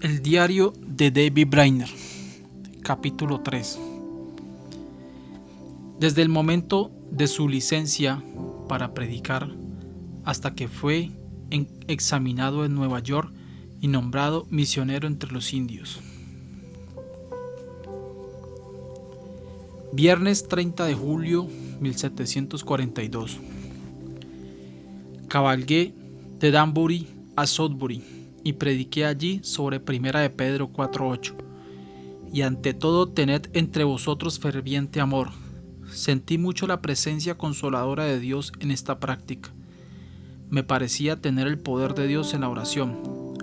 El diario de David Brainerd, capítulo 3. Desde el momento de su licencia para predicar hasta que fue examinado en Nueva York y nombrado misionero entre los indios. Viernes 30 de julio 1742. Cabalgué de Danbury a Sudbury y prediqué allí sobre 1 de Pedro 4:8. Y ante todo tened entre vosotros ferviente amor. Sentí mucho la presencia consoladora de Dios en esta práctica. Me parecía tener el poder de Dios en la oración,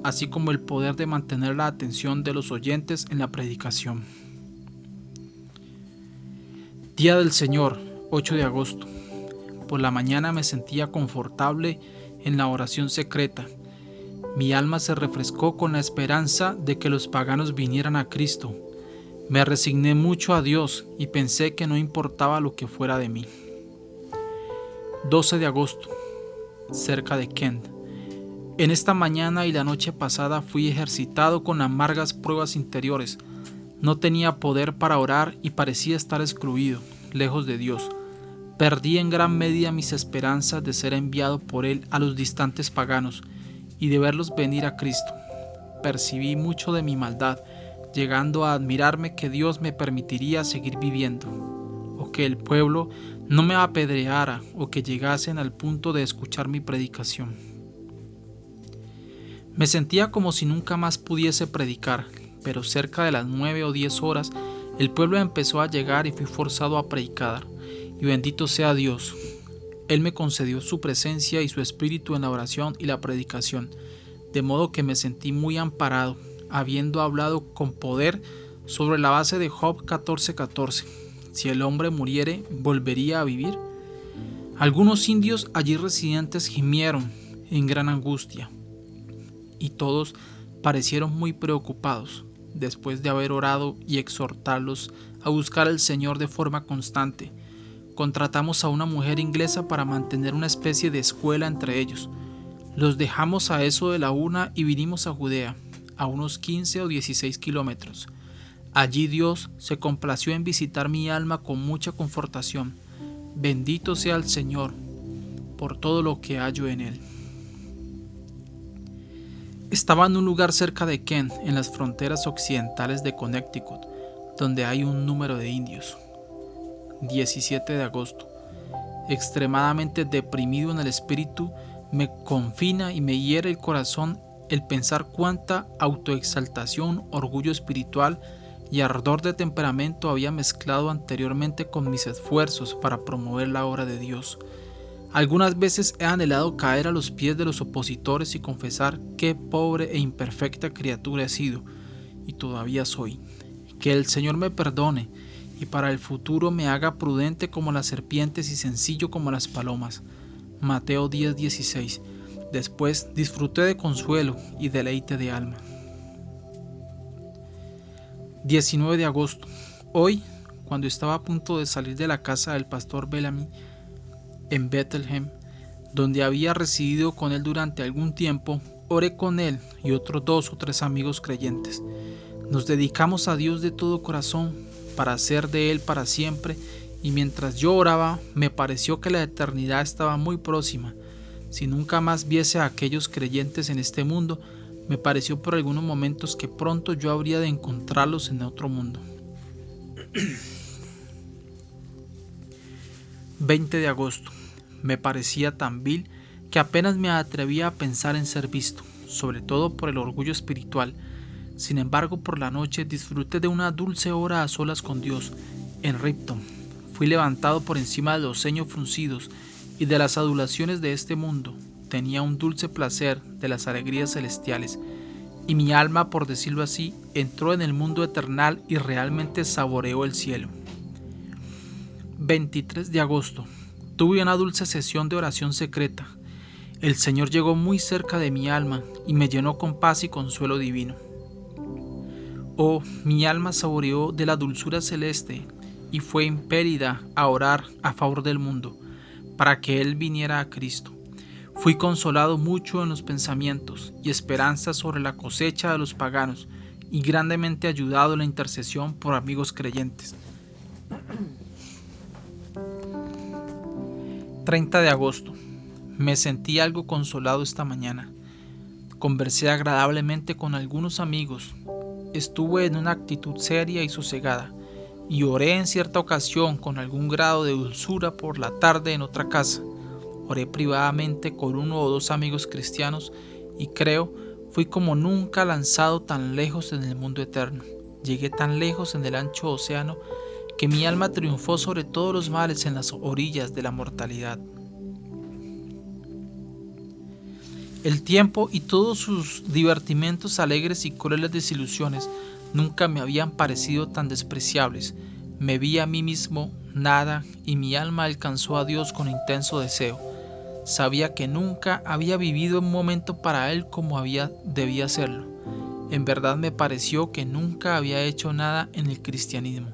así como el poder de mantener la atención de los oyentes en la predicación. Día del Señor, 8 de agosto. Por la mañana me sentía confortable en la oración secreta. Mi alma se refrescó con la esperanza de que los paganos vinieran a Cristo. Me resigné mucho a Dios y pensé que no importaba lo que fuera de mí. 12 de agosto, cerca de Kent. En esta mañana y la noche pasada fui ejercitado con amargas pruebas interiores. No tenía poder para orar y parecía estar excluido, lejos de Dios. Perdí en gran medida mis esperanzas de ser enviado por Él a los distantes paganos y de verlos venir a Cristo. Percibí mucho de mi maldad, llegando a admirarme que Dios me permitiría seguir viviendo, o que el pueblo no me apedreara, o que llegasen al punto de escuchar mi predicación. Me sentía como si nunca más pudiese predicar, pero cerca de las 9 o 10 horas el pueblo empezó a llegar y fui forzado a predicar, y bendito sea Dios. Él me concedió su presencia y su espíritu en la oración y la predicación, de modo que me sentí muy amparado, habiendo hablado con poder sobre la base de Job 14:14. Si el hombre muriere, ¿volvería a vivir? Algunos indios allí residentes gimieron en gran angustia, y todos parecieron muy preocupados. Después de haber orado y exhortarlos a buscar al Señor de forma constante, contratamos a una mujer inglesa para mantener una especie de escuela entre ellos. Los dejamos a eso de la 1 y vinimos a Judea, a unos 15 o 16 kilómetros. Allí Dios se complació en visitar mi alma con mucha confortación. Bendito sea el Señor por todo lo que hallo en Él. Estaba en un lugar cerca de Kent, en las fronteras occidentales de Connecticut, donde hay un número de indios. 17 de agosto. Extremadamente deprimido en el espíritu, me confina y me hiere el corazón el pensar cuánta autoexaltación, orgullo espiritual y ardor de temperamento había mezclado anteriormente con mis esfuerzos para promover la obra de Dios. Algunas veces he anhelado caer a los pies de los opositores y confesar qué pobre e imperfecta criatura he sido, y todavía soy. Que el Señor me perdone y para el futuro me haga prudente como las serpientes y sencillo como las palomas. Mateo 10:16. Después disfruté de consuelo y deleite de alma. 19 de agosto. Hoy, cuando estaba a punto de salir de la casa del pastor Bellamy en Bethlehem, donde había residido con él durante algún tiempo, oré con él y otros 2 o 3 amigos creyentes. Nos dedicamos a Dios de todo corazón para hacer de Él para siempre, y mientras yo oraba me pareció que la eternidad estaba muy próxima. Si nunca más viese a aquellos creyentes en este mundo, me pareció por algunos momentos que pronto yo habría de encontrarlos en otro mundo. 20 de agosto. Me parecía tan vil que apenas me atrevía a pensar en ser visto, sobre todo por el orgullo espiritual. Sin embargo, por la noche disfruté de una dulce hora a solas con Dios en Ripton. Fui levantado por encima de los ceños fruncidos y de las adulaciones de este mundo. Tenía un dulce placer de las alegrías celestiales, y mi alma, por decirlo así, entró en el mundo eternal y realmente saboreó el cielo. 23 de agosto. Tuve una dulce sesión de oración secreta. El Señor llegó muy cerca de mi alma y me llenó con paz y consuelo divino. Oh, mi alma saboreó de la dulzura celeste y fue impelida a orar a favor del mundo, para que él viniera a Cristo. Fui consolado mucho en los pensamientos y esperanzas sobre la cosecha de los paganos, y grandemente ayudado en la intercesión por amigos creyentes. 30 de agosto. Me sentí algo consolado esta mañana. Conversé agradablemente con algunos amigos. Estuve en una actitud seria y sosegada, y oré en cierta ocasión con algún grado de dulzura por la tarde en otra casa. Oré privadamente con uno o dos amigos cristianos y creo fui como nunca lanzado tan lejos en el mundo eterno. Llegué tan lejos en el ancho océano que mi alma triunfó sobre todos los males en las orillas de la mortalidad. El tiempo y todos sus divertimentos alegres y crueles desilusiones nunca me habían parecido tan despreciables. Me vi a mí mismo nada y mi alma alcanzó a Dios con intenso deseo. Sabía que nunca había vivido un momento para Él como debía hacerlo. En verdad me pareció que nunca había hecho nada en el cristianismo.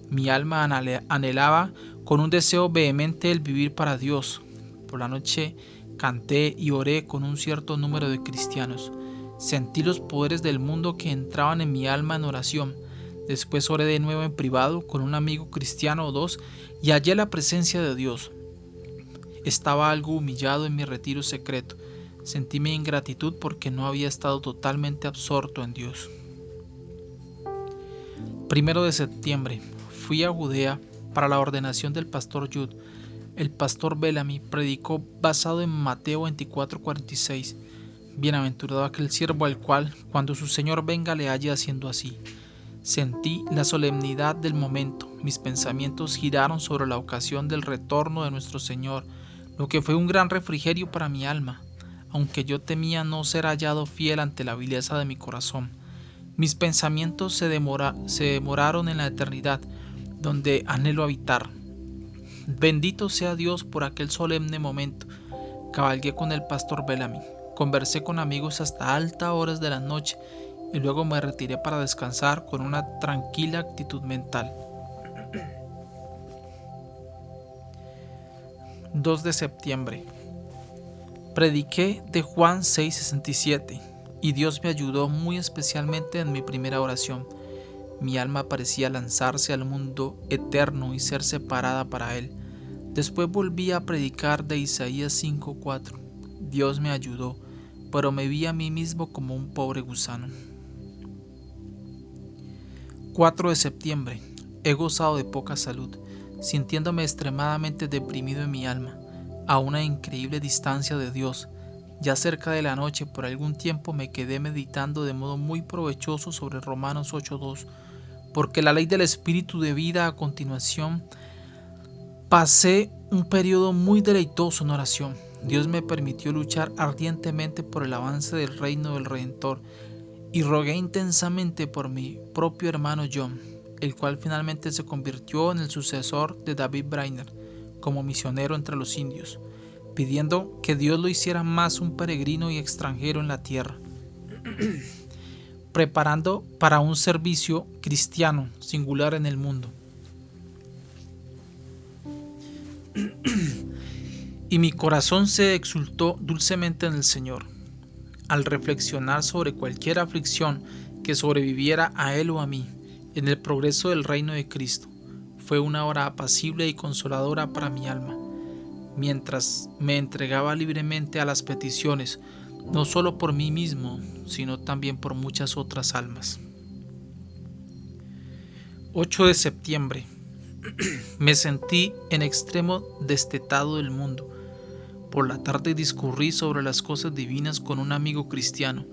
Mi alma anhelaba con un deseo vehemente el vivir para Dios. Por la noche canté y oré con un cierto número de cristianos. Sentí los poderes del mundo que entraban en mi alma en oración. Después oré de nuevo en privado con un amigo cristiano o dos y hallé la presencia de Dios. Estaba algo humillado en mi retiro secreto. Sentí mi ingratitud porque no había estado totalmente absorto en Dios. 1 de septiembre. Fui a Judea para la ordenación del pastor Jude. El pastor Bellamy predicó basado en Mateo 24:46. Bienaventurado aquel siervo al cual, cuando su Señor venga, le halle haciendo así. Sentí la solemnidad del momento. Mis pensamientos giraron sobre la ocasión del retorno de nuestro Señor, lo que fue un gran refrigerio para mi alma, aunque yo temía no ser hallado fiel ante la vileza de mi corazón. Mis pensamientos se demoraron en la eternidad, donde anhelo habitar. Bendito sea Dios por aquel solemne momento. Cabalgué con el pastor Bellamy, conversé con amigos hasta altas horas de la noche y luego me retiré para descansar con una tranquila actitud mental. 2 de septiembre. Prediqué de Juan 6:67 y Dios me ayudó muy especialmente en mi primera oración. Mi alma parecía lanzarse al mundo eterno y ser separada para Él. Después volví a predicar de Isaías 5:4. Dios me ayudó, pero me vi a mí mismo como un pobre gusano. 4 de septiembre. He gozado de poca salud, sintiéndome extremadamente deprimido en mi alma, a una increíble distancia de Dios. Ya cerca de la noche, por algún tiempo me quedé meditando de modo muy provechoso sobre Romanos 8:2, porque la ley del espíritu de vida. A continuación, pasé un periodo muy deleitoso en oración. Dios me permitió luchar ardientemente por el avance del reino del Redentor y rogué intensamente por mi propio hermano John, el cual finalmente se convirtió en el sucesor de David Brainerd como misionero entre los indios, pidiendo que Dios lo hiciera más un peregrino y extranjero en la tierra, preparando para un servicio cristiano singular en el mundo. Y mi corazón se exultó dulcemente en el Señor. Al reflexionar sobre cualquier aflicción que sobreviviera a él o a mí en el progreso del reino de Cristo, fue una hora apacible y consoladora para mi alma, mientras me entregaba libremente a las peticiones, no solo por mí mismo, sino también por muchas otras almas. 8 de septiembre. Me sentí en extremo destetado del mundo. Por la tarde discurrí sobre las cosas divinas con un amigo cristiano,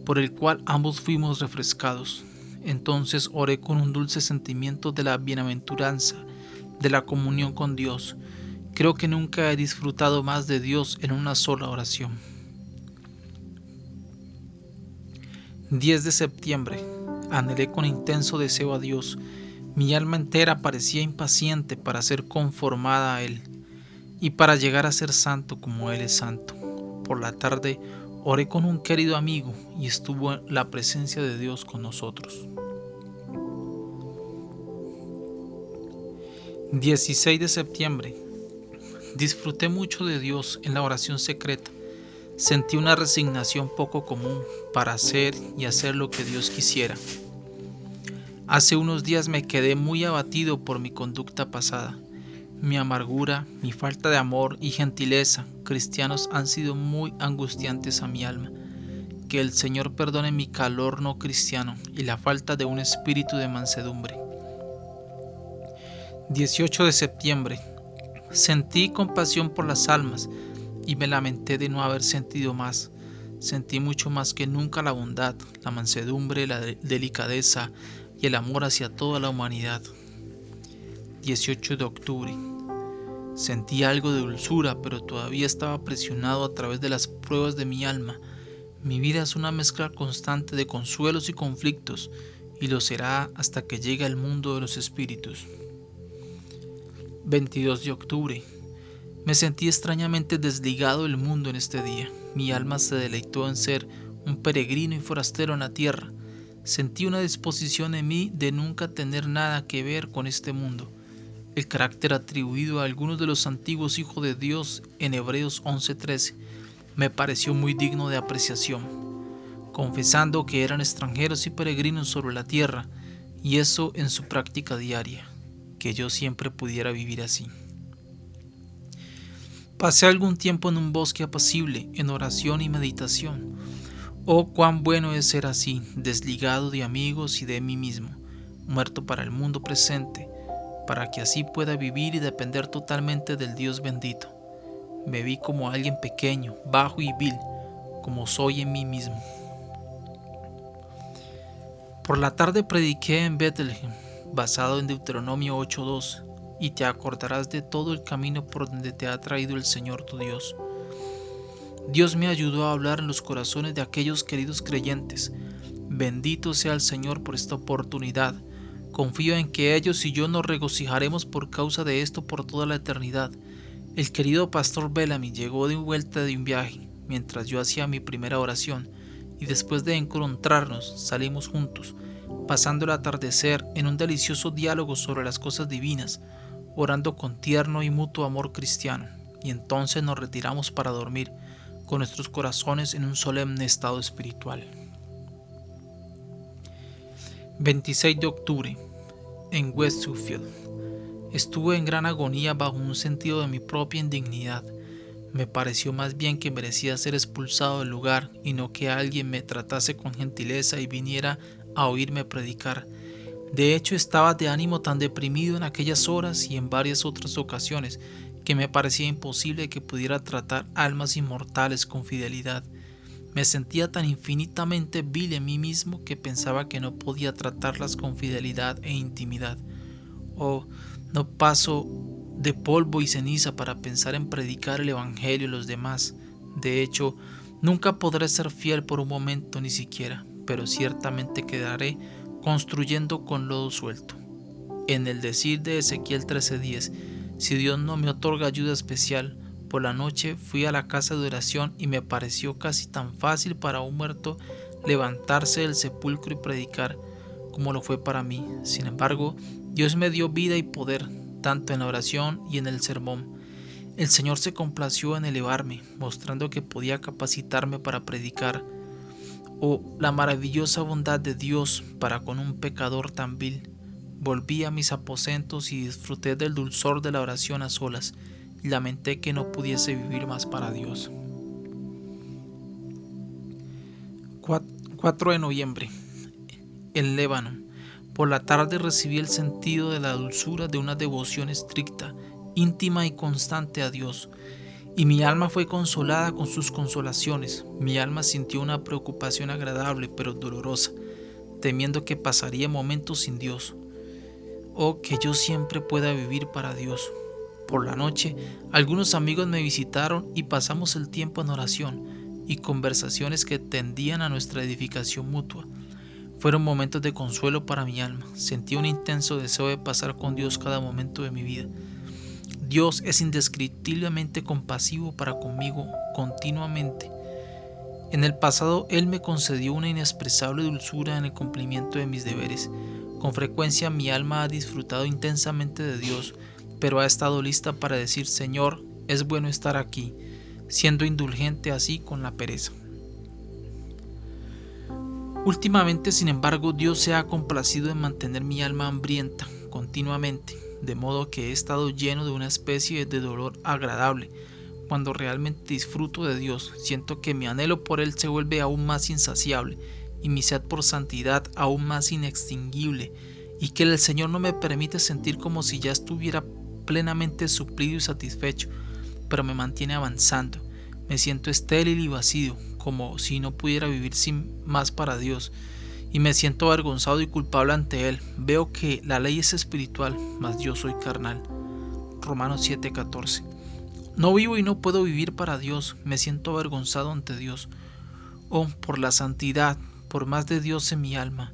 por el cual ambos fuimos refrescados. Entonces oré con un dulce sentimiento de la bienaventuranza, de la comunión con Dios. Creo que nunca he disfrutado más de Dios en una sola oración. 10 de septiembre. Anhelé con intenso deseo a Dios. Mi alma entera parecía impaciente para ser conformada a Él y para llegar a ser santo como Él es santo. Por la tarde oré con un querido amigo y estuvo la presencia de Dios con nosotros. 16 de septiembre. Disfruté mucho de Dios en la oración secreta. Sentí una resignación poco común para hacer y hacer lo que Dios quisiera. Hace unos días me quedé muy abatido por mi conducta pasada. Mi amargura, mi falta de amor y gentileza cristianos han sido muy angustiantes a mi alma. Que el Señor perdone mi calor no cristiano y la falta de un espíritu de mansedumbre. 18 de septiembre. Sentí compasión por las almas y me lamenté de no haber sentido más. Sentí mucho más que nunca la bondad, la mansedumbre, la delicadeza y el amor hacia toda la humanidad. 18 de octubre. Sentí algo de dulzura, pero todavía estaba presionado a través de las pruebas de mi alma. Mi vida es una mezcla constante de consuelos y conflictos, y lo será hasta que llegue al mundo de los espíritus. 22 de octubre. Me sentí extrañamente desligado del mundo en este día. Mi alma se deleitó en ser un peregrino y forastero en la tierra. Sentí una disposición en mí de nunca tener nada que ver con este mundo. El carácter atribuido a algunos de los antiguos hijos de Dios en Hebreos 11:13 me pareció muy digno de apreciación, confesando que eran extranjeros y peregrinos sobre la tierra, y eso en su práctica diaria, que yo siempre pudiera vivir así. Pasé algún tiempo en un bosque apacible, en oración y meditación. Oh, cuán bueno es ser así, desligado de amigos y de mí mismo, muerto para el mundo presente, para que así pueda vivir y depender totalmente del Dios bendito. Me vi como alguien pequeño, bajo y vil, como soy en mí mismo. Por la tarde prediqué en Bethlehem, basado en Deuteronomio 8:2, y te acordarás de todo el camino por donde te ha traído el Señor tu Dios. Dios me ayudó a hablar en los corazones de aquellos queridos creyentes. Bendito sea el Señor por esta oportunidad. Confío en que ellos y yo nos regocijaremos por causa de esto por toda la eternidad. El querido pastor Bellamy llegó de vuelta de un viaje, mientras yo hacía mi primera oración, y después de encontrarnos salimos juntos, pasando el atardecer en un delicioso diálogo sobre las cosas divinas, orando con tierno y mutuo amor cristiano, y entonces nos retiramos para dormir, con nuestros corazones en un solemne estado espiritual. 26 de octubre, en West Suffield. Estuve en gran agonía bajo un sentido de mi propia indignidad. Me pareció más bien que merecía ser expulsado del lugar y no que alguien me tratase con gentileza y viniera a oírme predicar. De hecho, estaba de ánimo tan deprimido en aquellas horas y en varias otras ocasiones que me parecía imposible que pudiera tratar almas inmortales con fidelidad. Me sentía tan infinitamente vil en mí mismo que pensaba que no podía tratarlas con fidelidad e intimidad. Oh, no paso de polvo y ceniza para pensar en predicar el Evangelio a los demás. De hecho, nunca podré ser fiel por un momento ni siquiera, pero ciertamente quedaré construyendo con lodo suelto. En el decir de Ezequiel 13:10, si Dios no me otorga ayuda especial, por la noche fui a la casa de oración y me pareció casi tan fácil para un muerto levantarse del sepulcro y predicar como lo fue para mí. Sin embargo, Dios me dio vida y poder, tanto en la oración y en el sermón. El Señor se complació en elevarme, mostrando que podía capacitarme para predicar. Oh, la maravillosa bondad de Dios para con un pecador tan vil. Volví a mis aposentos y disfruté del dulzor de la oración a solas, y lamenté que no pudiese vivir más para Dios. 4 de noviembre. En Líbano. Por la tarde recibí el sentido de la dulzura de una devoción estricta, íntima y constante a Dios, y mi alma fue consolada con sus consolaciones. Mi alma sintió una preocupación agradable pero dolorosa, temiendo que pasaría momentos sin Dios. Oh, que yo siempre pueda vivir para Dios. Por la noche, algunos amigos me visitaron y pasamos el tiempo en oración y conversaciones que tendían a nuestra edificación mutua. Fueron momentos de consuelo para mi alma. Sentí un intenso deseo de pasar con Dios cada momento de mi vida. Dios es indescriptiblemente compasivo para conmigo continuamente. En el pasado Él me concedió una inexpresable dulzura en el cumplimiento de mis deberes. Con frecuencia mi alma ha disfrutado intensamente de Dios, pero ha estado lista para decir: Señor, es bueno estar aquí. siendo indulgente así con la pereza. Últimamente, sin embargo, Dios se ha complacido en mantener mi alma hambrienta continuamente, de modo que he estado lleno de una especie de dolor agradable. Cuando realmente disfruto de Dios, siento que mi anhelo por Él se vuelve aún más insaciable y mi sed por santidad aún más inextinguible, y que el Señor no me permite sentir como si ya estuviera plenamente suplido y satisfecho, pero me mantiene avanzando. Me siento estéril y vacío, como si no pudiera vivir sin más para Dios, y me siento avergonzado y culpable ante Él. Veo que la ley es espiritual, mas yo soy carnal. Romanos 7:14. No vivo y no puedo vivir para Dios, me siento avergonzado ante Dios. Oh, por la santidad, por más de Dios en mi alma.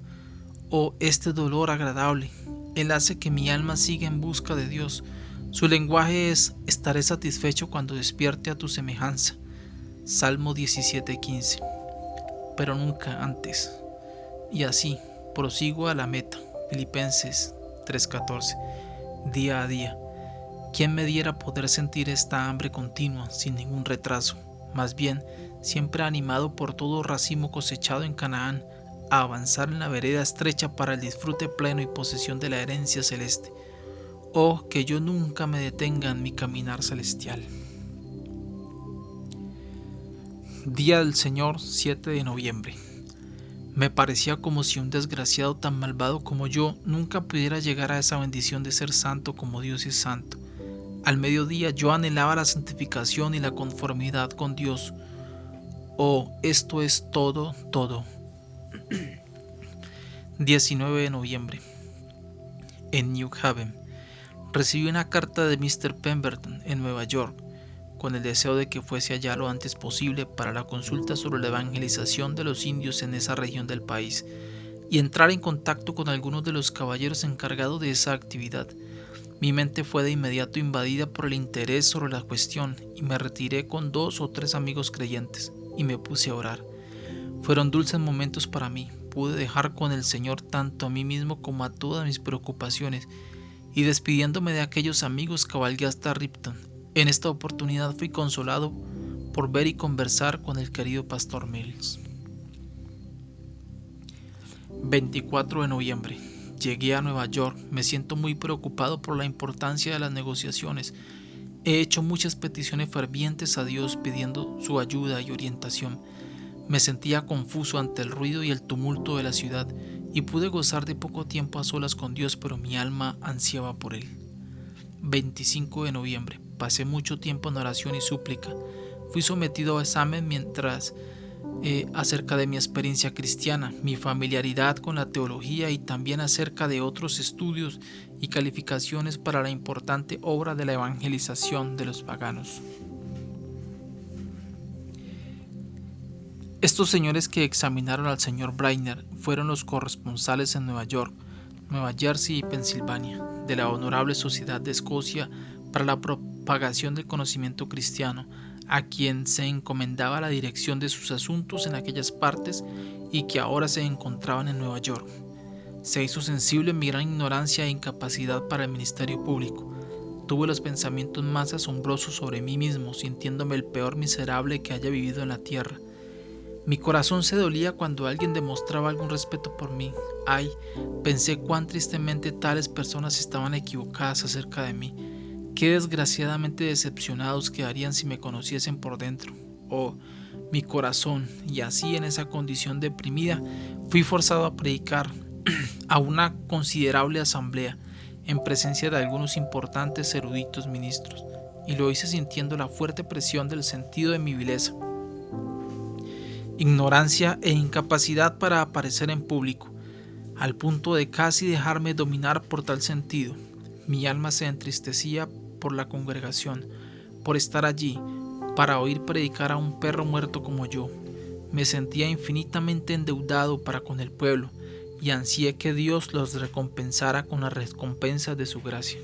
Oh, este dolor agradable. Él hace que mi alma siga en busca de Dios. Su lenguaje es: estaré satisfecho cuando despierte a tu semejanza. Salmo 17:15. Pero nunca antes. Y así, prosigo a la meta. Filipenses 3:14. Día a día. ¿Quién me diera poder sentir esta hambre continua, sin ningún retraso? Más bien, siempre animado por todo racimo cosechado en Canaán, a avanzar en la vereda estrecha para el disfrute pleno y posesión de la herencia celeste. Oh, que yo nunca me detenga en mi caminar celestial. Día del Señor, 7 de noviembre. Me parecía como si un desgraciado tan malvado como yo nunca pudiera llegar a esa bendición de ser santo como Dios es santo. Al mediodía yo anhelaba la santificación y la conformidad con Dios. Oh, esto es todo, todo. 19 de noviembre. En New Haven. Recibí una carta de Mr. Pemberton en Nueva York, con el deseo de que fuese allá lo antes posible para la consulta sobre la evangelización de los indios en esa región del país y entrar en contacto con algunos de los caballeros encargados de esa actividad. Mi mente fue de inmediato invadida por el interés sobre la cuestión y me retiré con 2 o 3 amigos creyentes y me puse a orar. Fueron dulces momentos para mí. Pude dejar con el Señor tanto a mí mismo como a todas mis preocupaciones, y despidiéndome de aquellos amigos cabalgué hasta Ripton. En esta oportunidad fui consolado por ver y conversar con el querido pastor Mills. 24 de noviembre. Llegué a Nueva York. Me siento muy preocupado por la importancia de las negociaciones. He hecho muchas peticiones fervientes a Dios pidiendo su ayuda y orientación. Me sentía confuso ante el ruido y el tumulto de la ciudad y pude gozar de poco tiempo a solas con Dios, pero mi alma ansiaba por Él. 25 de noviembre. Pasé mucho tiempo en oración y súplica. Fui sometido a examen mientras acerca de mi experiencia cristiana, mi familiaridad con la teología y también acerca de otros estudios y calificaciones para la importante obra de la evangelización de los paganos. Estos señores que examinaron al señor Brainerd fueron los corresponsales en Nueva York, Nueva Jersey y Pensilvania de la Honorable Sociedad de Escocia para la propagación del conocimiento cristiano, a quien se encomendaba la dirección de sus asuntos en aquellas partes y que ahora se encontraban en Nueva York. Se hizo sensible mi gran ignorancia e incapacidad para el ministerio público. Tuve los pensamientos más asombrosos sobre mí mismo, sintiéndome el peor miserable que haya vivido en la tierra. Mi corazón se dolía cuando alguien demostraba algún respeto por mí. Ay, pensé cuán tristemente tales personas estaban equivocadas acerca de mí. Qué desgraciadamente decepcionados quedarían si me conociesen por dentro. Oh, mi corazón. Y así, en esa condición deprimida, fui forzado a predicar a una considerable asamblea en presencia de algunos importantes eruditos ministros, y lo hice sintiendo la fuerte presión del sentido de mi vileza, ignorancia e incapacidad para aparecer en público, al punto de casi dejarme dominar por tal sentido. Mi alma se entristecía por la congregación, por estar allí, para oír predicar a un perro muerto como yo. Me sentía infinitamente endeudado para con el pueblo, y ansié que Dios los recompensara con las recompensas de su gracia.